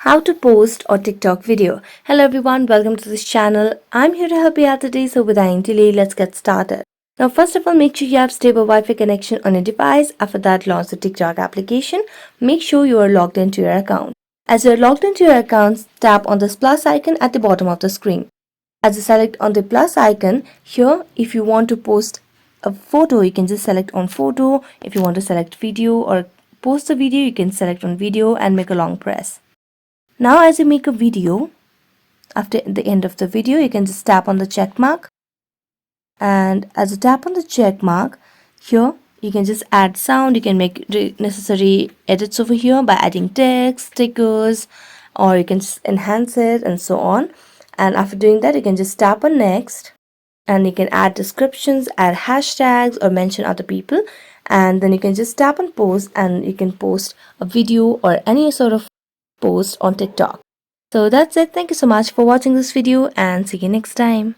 How to post a TikTok video. Hello everyone, welcome to this channel. I'm here to help you out today, so without any delay, let's get started. Now first of all, make sure you have stable Wi-Fi connection on your device. After that, launch the TikTok application. Make sure you are logged into your account. As you're logged into your account, tap on this plus icon at the bottom of the screen. As you select on the plus icon, here if you want to post a photo, you can just select on photo. If you want to select video or post a video, you can select on video and make a long press. Now as you make a video, after the end of the video, you can just tap on the check mark. And as you tap on the check mark, here you can just add sound. You can make necessary edits over here by adding text, stickers, or you can just enhance it and so on. And after doing that, you can just tap on next. And you can add descriptions, add hashtags, or mention other people. And then you can just tap on post, and you can post a video or any sort of post on TikTok. So that's it. Thank you so much for watching this video and see you next time.